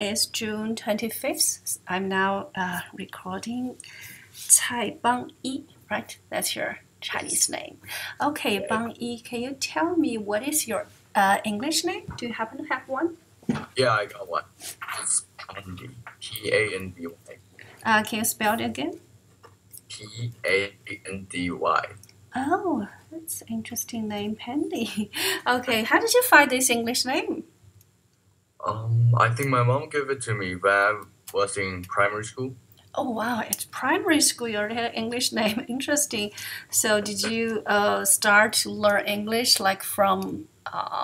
It's June 25th. I'm now recording CAI Bangyi, right? That's your Chinese name. Okay, Bangyi, can you tell me what is your English name? Do you happen to have one? Yeah, I got one. It's Pandy. Pandy. Can you spell it again? Pandy. Oh, that's an interesting name, Pandy. Okay, how did you find this English name? I think my mom gave it to me when I was in primary school. Oh wow, it's primary school. You already had an English name. Interesting. So did you start to learn English like from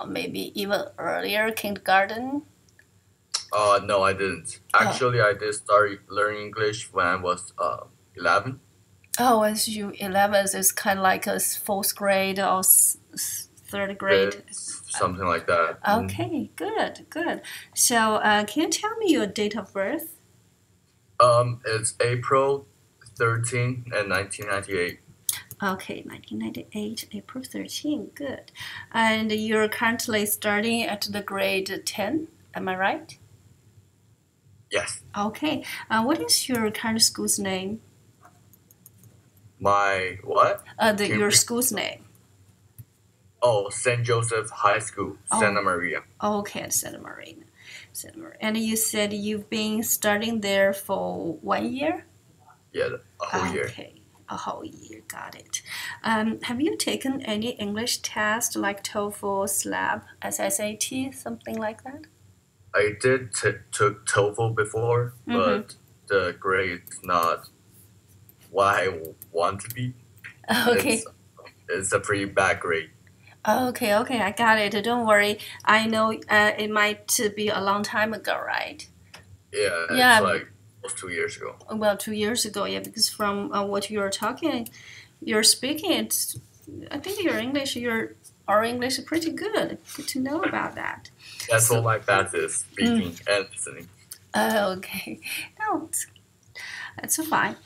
maybe even earlier, kindergarten? No, I didn't. Actually, I did start learning English when I was 11. Oh, as you 11, it's kind of like a fourth grade or third grade. Something like that. Okay, good, good. So can you tell me your date of birth? It's April 13 and 1998. Okay, 1998, April 13, good. And you're currently studying at the grade 10, am I right? Yes. Okay, what is your current school's name? My what? Your school's name. Oh, St. Joseph High School, Santa Maria. Okay, at Santa Maria. Santa Maria. And you said you've been studying there for 1 year? Yeah, a whole year. Okay, a whole year, got it. Have you taken any English test like TOEFL, SLAB, SSAT, something like that? I did took TOEFL before, but the grade's not what I want to be. Okay. It's a pretty bad grade. Okay, I got it. Don't worry. I know it might be a long time ago, right? Yeah, it's like almost 2 years ago. Well, 2 years ago, yeah, because from what you're speaking, I think our English is pretty good. Good to know about that. That's all my best is, speaking and listening. Okay. No, that's fine.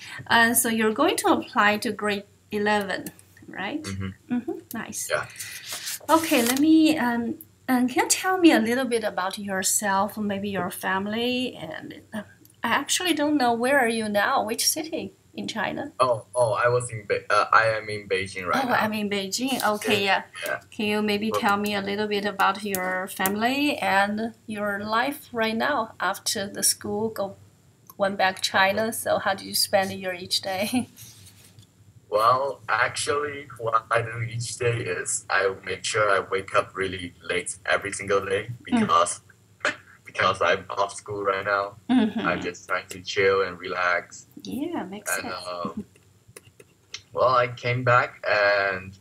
So you're going to apply to grade 11, right? Nice. Yeah. Okay, let me, can you tell me a little bit about yourself, maybe your family? And I actually don't know, where are you now? Which city in China? I am in Beijing right now. Oh, I'm in Beijing. Okay, yeah. Can you maybe tell me a little bit about your family and your life right now after the school went back to China? So how do you spend your each day? Well, actually, what I do each day is I make sure I wake up really late every single day because I'm off school right now. I'm just trying to chill and relax. Yeah, makes sense. Well, I came back and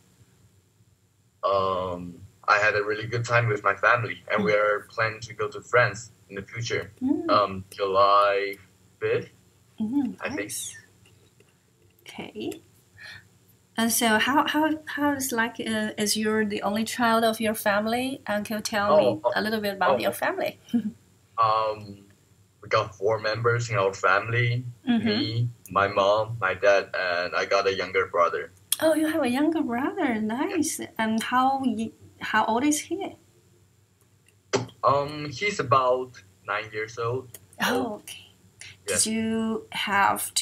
I had a really good time with my family, and we are planning to go to France in the future. July 5th, I think. Okay. And so how is like as you're the only child of your family, and can you tell me a little bit about your family? We got 4 members in our family. Me, my mom, my dad, and I got a younger brother. Oh, you have a younger brother. Nice. And how old is he? He's about 9 years old. Oh, okay. Yeah. Do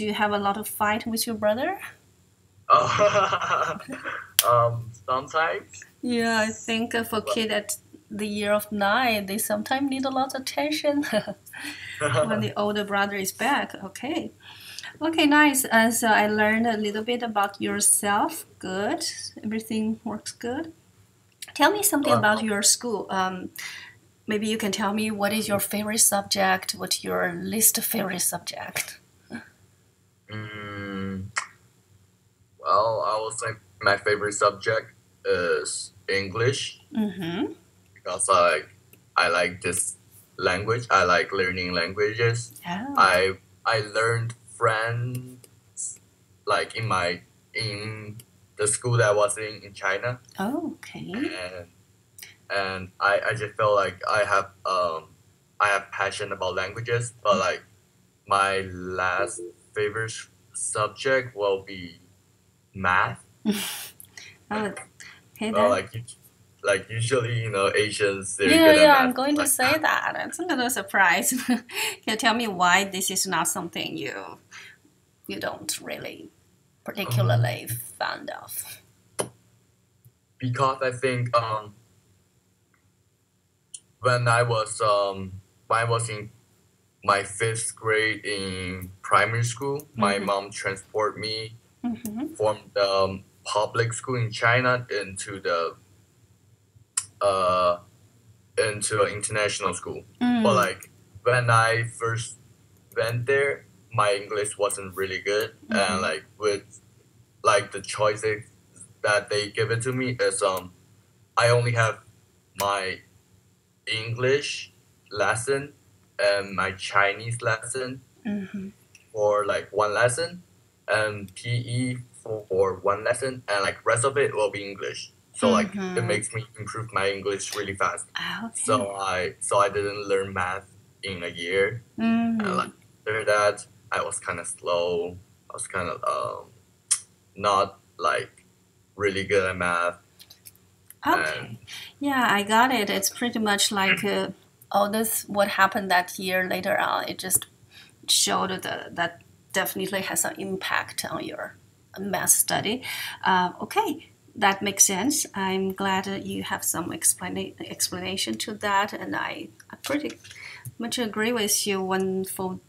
you have a lot of fight with your brother? Sometimes. Yeah, I think for kids at the year of 9, they sometimes need a lot of attention when the older brother is back. Okay. Okay, nice. So I learned a little bit about yourself. Good. Everything works good. Tell me something about your school. Maybe you can tell me what is your favorite subject, what's your least favorite subject? Well, I would say my favorite subject is English. Because I like this language. I like learning languages. Oh. I learned French like in the school that I was in China. Oh, okay. And I just felt like I have passion about languages, but like my last favorite subject will be math. Oh, okay, well, like usually, Asians, they're Yeah, good at yeah, I'm math. going to Like, say that. It's a little surprise. Can you tell me why this is not something you don't really um, particularly fond of? because I think when I was in my fifth grade in primary school, my Mm-hmm. mom transport me Mm-hmm. from the public school in China uh into an international school. But Mm. like when I first went there, my English wasn't really good, and Mm-hmm. like with like the choices that they give it to me is I only have my English lesson and my Chinese lesson Mm-hmm. for like one lesson, and PE for one lesson, and like rest of it will be English. So like it Mm-hmm. makes me improve my English really fast. Okay. So I didn't learn math in a year, and like Mm. after that I was kind of slow. I was kind of not like really good at math, and Okay. Yeah, I got it. It's pretty much like all this what happened that year later on. It just showed that definitely has an impact on your math study. Okay, that makes sense. I'm glad that you have some explanation to that, and I pretty much agree with you when for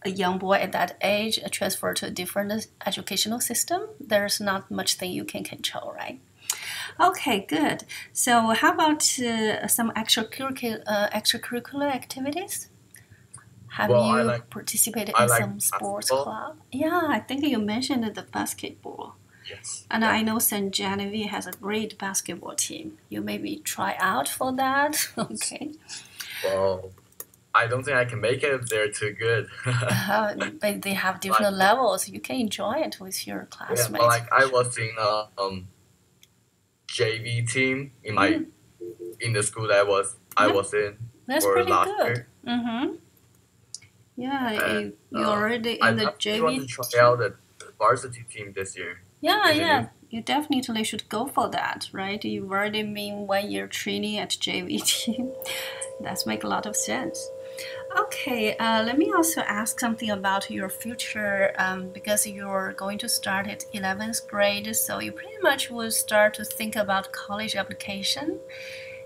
a young boy at that age transfer to a different educational system, there's not much thing you can control, right? Okay, good. So how about some extracurricular activities? Have well, you participated I in like some sports basketball. club? Yeah, I think you mentioned the basketball. Yes, And yeah. I know St. Genevieve has a great basketball team. You maybe try out for that. Okay. Well, I don't think I can make it if they're too good. But they have Like, different levels. You can enjoy it with your yeah, but classmates like for I sure. was in a JV team Mm, in the school that I yep, was in that's for pretty last good. year, Mm-hmm. Yeah, and you're already I in the definitely want to JV try team. out the varsity team this year Yeah, in the new. yeah, you definitely should go for that, right? You've already been 1 year training at JV team. That makes a lot of sense. Okay, let me also ask something about your future because you're going to start at 11th grade, so you pretty much will start to think about college application.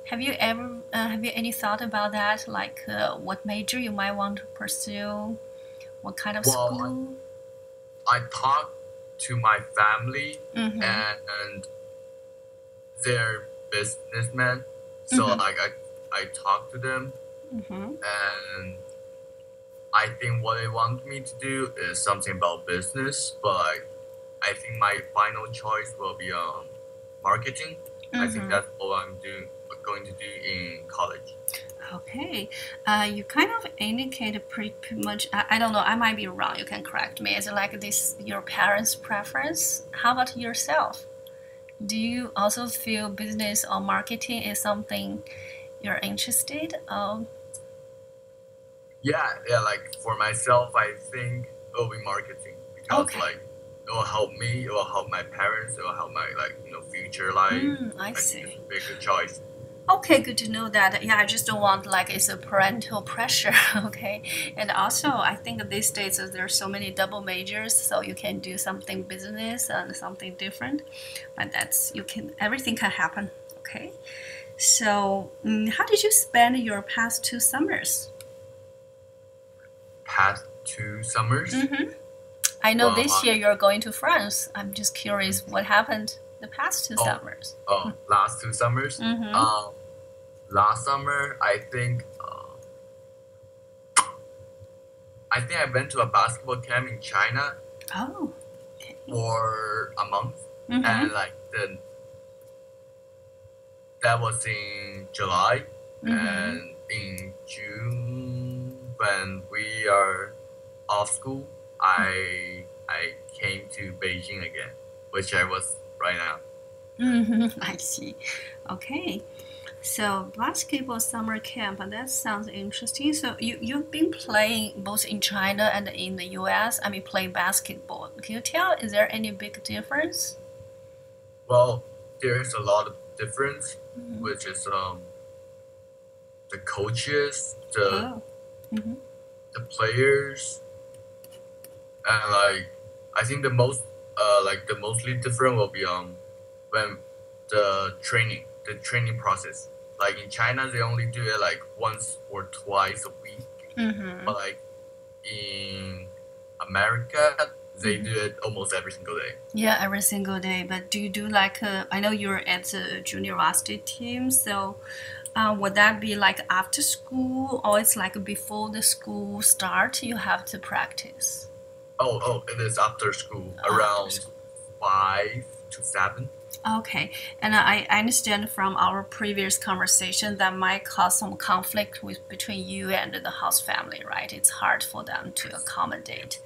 Have you any thought about that? Like what major you might want to pursue? What kind of Well, school? I talked to my family, Mm-hmm. and they're businessmen, so Mm-hmm. like I talked to them, Mm-hmm. and I think what they want me to do is something about business, but I think my final choice will be marketing. I think Mm-hmm. that's all going to do in college. Okay, you kind of indicated pretty much. I don't know. I might be wrong. You can correct me. Is it like this your parents' preference? How about yourself? Do you also feel business or marketing is something you're interested? Yeah, yeah. Like for myself, I think it will be marketing because Okay. like it will help me, it will help my parents, it will help my future life. I I think it's see. a very good choice. Okay, good to know that. Yeah, I just don't want like it's a parental pressure. Okay, and also I think these days there's so many double majors, so you can do something business and something different. But that's you can everything can happen. Okay, so how did you spend your past 2 summers? Past 2 summers. Mm-hmm. I know Well, this year you're going to France. I'm just curious what happened the past two oh, summers. last 2 summers. Mm-hmm. Last summer, I think I went to a basketball camp in China Oh, okay. for a month, Mm-hmm. and that was in July, Mm-hmm. and in June when we are off school, I came to Beijing again, which I was right now. Mm-hmm. I see. Okay. So basketball summer camp, that sounds interesting. So you've been playing both in China and in the US. I mean, playing basketball. Can you tell? Is there any big difference? Well, there's a lot of difference which is the coaches, Oh. the players, and like I think the mostly different will be when the training process. Like in China, they only do it like once or twice a week, but like in America, they do it almost every single day. Yeah, every single day. But do you do like I know you're at the junior varsity team, so would that be like after school or it's like before the school start you have to practice? Oh, it is after school, around 5 to 7. Okay, and I understand from our previous conversation that might cause some conflict between you and the host family, right? It's hard for them to accommodate.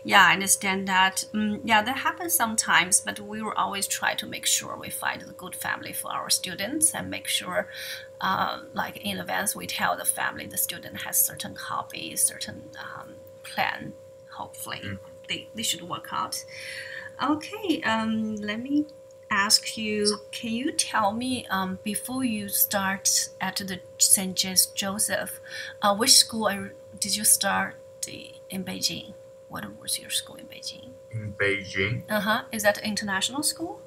Yeah, I understand that. Yeah, that happens sometimes, but we will always try to make sure we find a good family for our students and make sure, like in advance, we tell the family the student has certain hobbies, certain plan. Hopefully, they should work out. Okay, let me ask you, can you tell me before you start at the St. Joseph, which school did you start in Beijing? What was your school in Beijing? In Beijing? Is that an international school?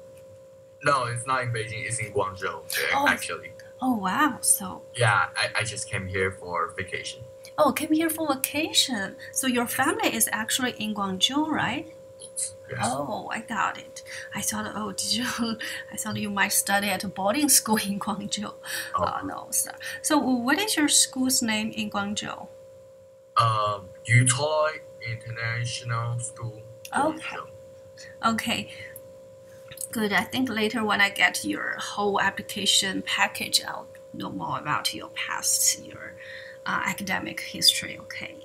No, it's not in Beijing. It's in Guangzhou, actually. Oh, wow. So. Yeah, I just came here for vacation. Oh, came here for vacation. So your family is actually in Guangzhou, right? Yes. Oh, I got it. I thought, I thought you might study at a boarding school in Guangzhou. Oh, no, sir. So, what is your school's name in Guangzhou? Utah International School. Okay. Okay. Good. I think later when I get your whole application package, I'll know more about your past, your academic history. Okay.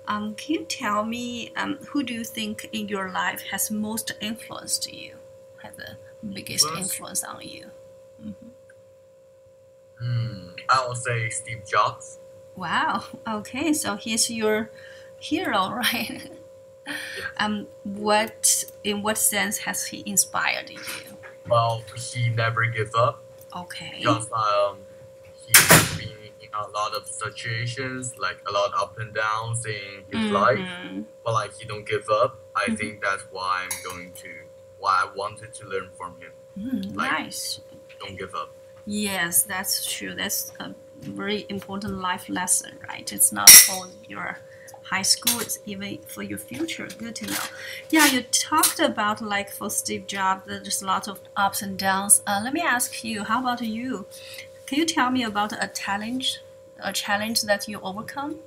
Can you tell me who do you think in your life has most influenced you, has the biggest influence on you? I would say Steve Jobs. Wow. Okay, so he's your hero, right? Yeah. In what sense has he inspired you? Well, he never gave up. Okay. Because he's been in a lot of situations, like a lot of up and downs in his life, but like he don't give up. I think that's why I wanted to learn from him. Nice. Don't give up. Yes, that's true. That's a very important life lesson, right? It's not for your high school, it's even for your future. Good to know. Yeah, you talked about like for Steve Jobs, there's a lot of ups and downs. Let me ask you, how about you? Can you tell me about a challenge that you overcome?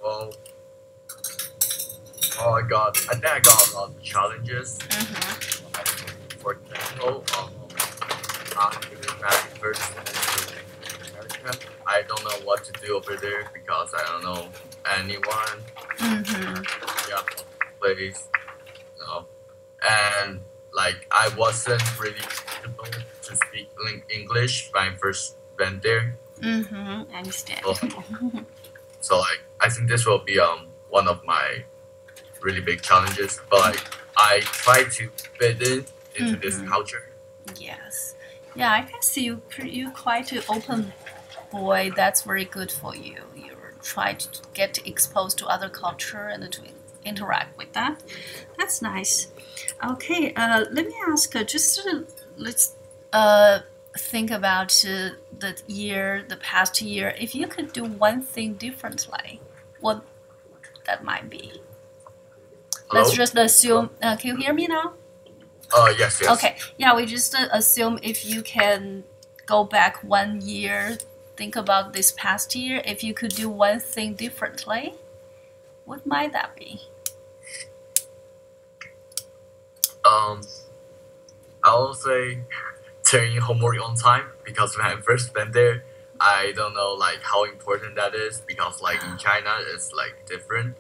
Well, I think I got a lot of challenges. For example, after that first semester in America, I don't know what to do over there because I don't know anyone. Yeah, place, and like I wasn't really able to speak English when I first went there. I understand. So like I think this will be one of my really big challenges, but like I try to fit into this culture. Yes. Yeah, I can see you're quite an open boy. That's very good for you. You try to get exposed to other culture and to interact with that. That's nice. Okay, let me ask. Let's think about the past year. If you could do one thing differently, what that might be? Hello? Let's just assume. Can you hear me now? Yes. Okay. Yeah, we just assume if you can go back 1 year, think about this past year. If you could do one thing differently, what might that be? I will say turning homework on time because when I first went there, I don't know like how important that is because like in China it's like different.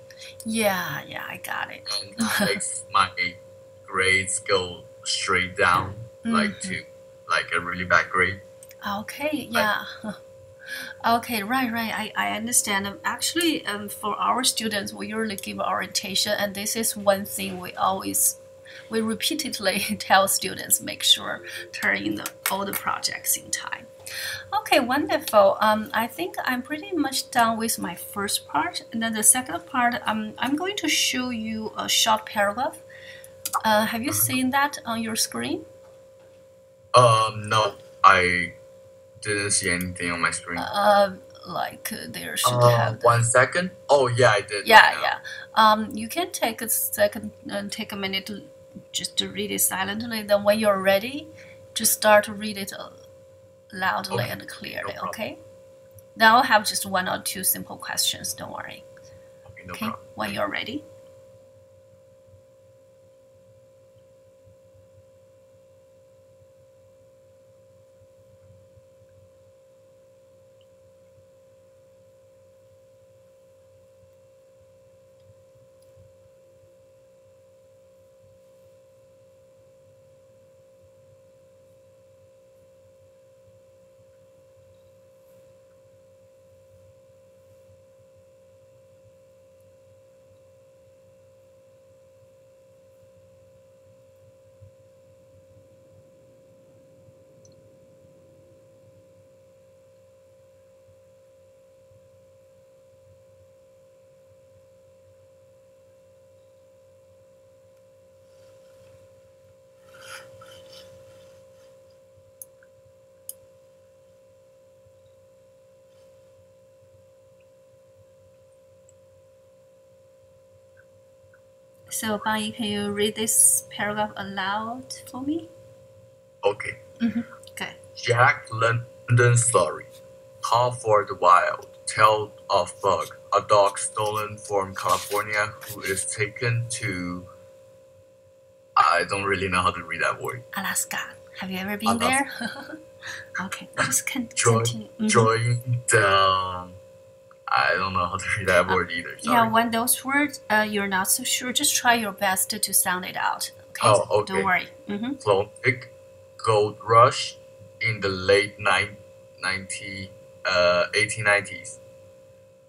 Yeah, I got it. And it makes my grades go straight down like to like a really bad grade. Okay, yeah. Okay, right. I understand. Actually, for our students, we usually give orientation, and this is one thing we always we repeatedly tell students make sure turn in all the projects in time. Okay, wonderful. I think I'm pretty much done with my first part. And then the second part, I'm going to show you a short paragraph. Have you seen that on your screen? No, I didn't see anything on my screen. Like there should have. 1 second. Oh yeah, I did. Yeah, yeah. You can take a second and take a minute to just to read it silently. Then when you're ready, just start to read it loudly and clearly. No okay. Then I'll have just one or two simple questions. Don't worry. Okay, no problem. When you're ready. So, Bangyi, can you read this paragraph aloud for me? Okay. Okay. Jack London story. Call for the Wild. Tale of Bug, a dog stolen from California who is taken to... I don't really know how to read that word. Alaska. Have you ever been there? Okay, just continue. Join the... I don't know how to read that word either. Sorry. Yeah, when those words you're not so sure, just try your best to sound it out. Okay? Oh, okay. Don't worry. Clonic Gold Rush in the late 1890s.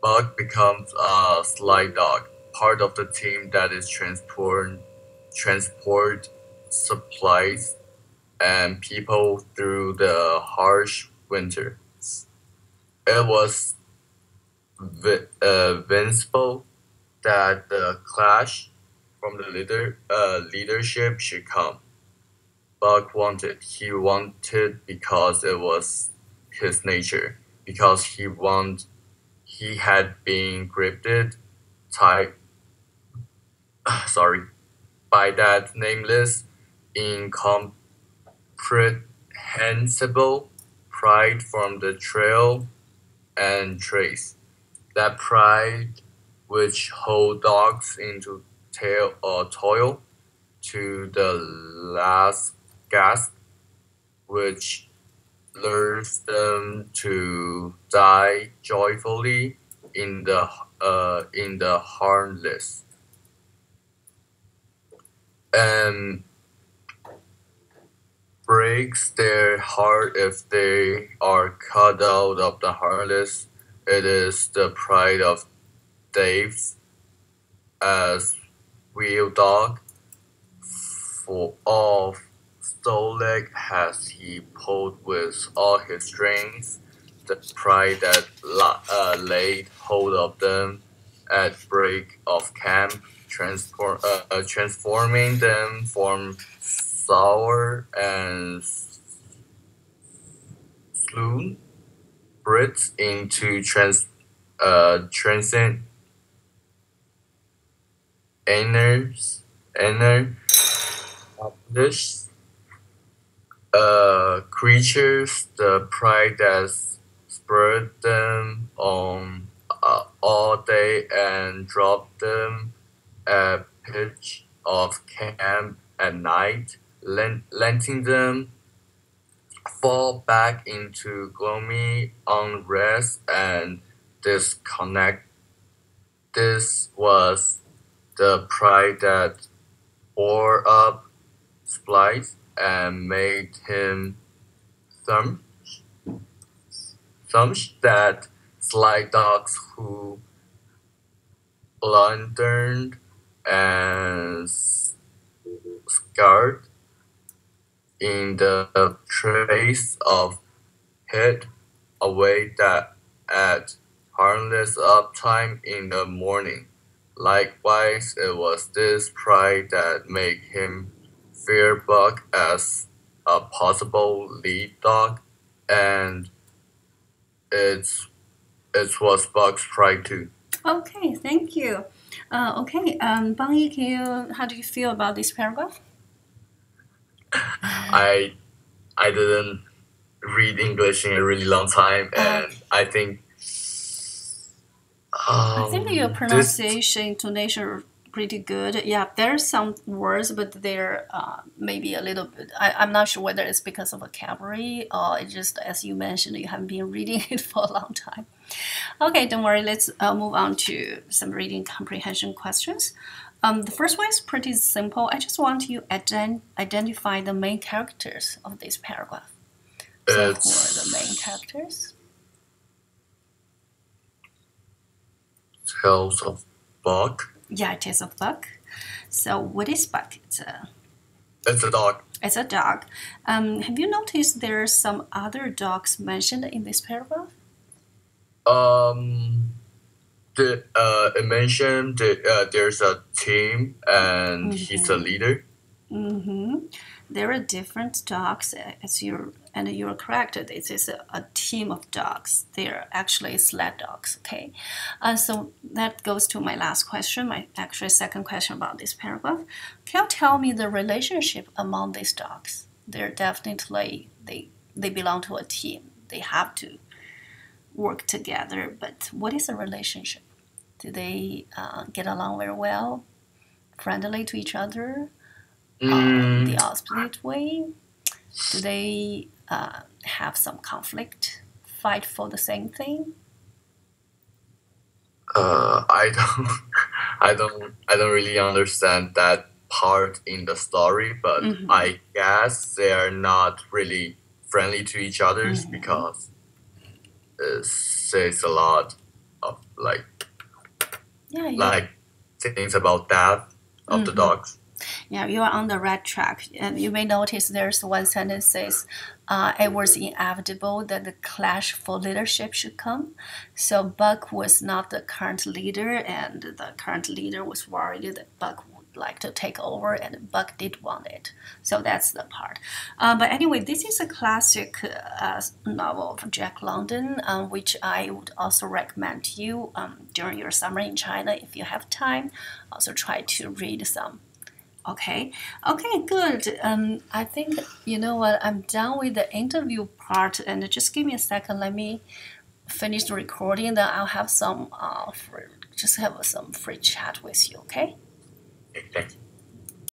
Bug becomes a slide dog, part of the team that is transport supplies and people through the harsh winter. It was vengeful that the clash from the leadership should come. Bug wanted. He wanted because it was his nature. Because he had been gripped by that nameless, incomprehensible pride from the trail and trace. That pride which holds dogs into toil to the last gasp, which lures them to die joyfully in the harmless, and breaks their heart if they are cut out of the harmless. It is the pride of Dave as wheel dog. For all Stoleg has he pulled with all his strength, the pride that laid hold of them at break of camp, transforming them from sour and sloon Brits into transcend accomplished creatures, the pride that spurred them on all day and dropped them at pitch of camp at night, letting them fall back into gloomy unrest and disconnect. This was the pride that bore up Splice and made him thump that sly dogs who blundered and scarred in the trace of head away that at harmless uptime in the morning. Likewise, it was this pride that made him fear Buck as a possible lead dog, and it's it was Buck's pride too. Okay, thank you. Okay, Bangyi, how do you feel about this paragraph? I I didn't read English in a really long time, and I think your this pronunciation, intonation are pretty good. Yeah, there's some words, but they're maybe a little bit. I'm not sure whether it's because of vocabulary or it's just, as you mentioned, you haven't been reading it for a long time. Okay, don't worry. Let's move on to some reading comprehension questions. The first one is pretty simple. I just want you to identify the main characters of this paragraph. So, who are the main characters? Tales of Buck. Yeah, it is a Buck. So, what is Buck? It's a dog. It's a dog. Have you noticed there are some other dogs mentioned in this paragraph? It mentioned that there's a team and he's a leader. There are different dogs, and you're correct. This is a team of dogs. They are actually sled dogs. Okay, so that goes to my last question. My actually second question about this paragraph. Can you tell me the relationship among these dogs? They're definitely they belong to a team. They have to work together. But what is the relationship? Do they get along very well, friendly to each other? The opposite way? Do they have some conflict, fight for the same thing? I don't, I don't really understand that part in the story, but I guess they are not really friendly to each other because it says a lot of like things about death of the dogs. Yeah, you are on the right track. And you may notice there's one sentence says, it was inevitable that the clash for leadership should come. So Buck was not the current leader, and the current leader was worried that Buck would like to take over, and Buck did want it. So that's the part. But anyway, this is a classic novel of Jack London, which I would also recommend to you during your summer in China if you have time. Also try to read some. Okay, good. I think, you know what, I'm done with the interview part, and just give me a second. Let me finish the recording, then I'll have some, just have some free chat with you, okay?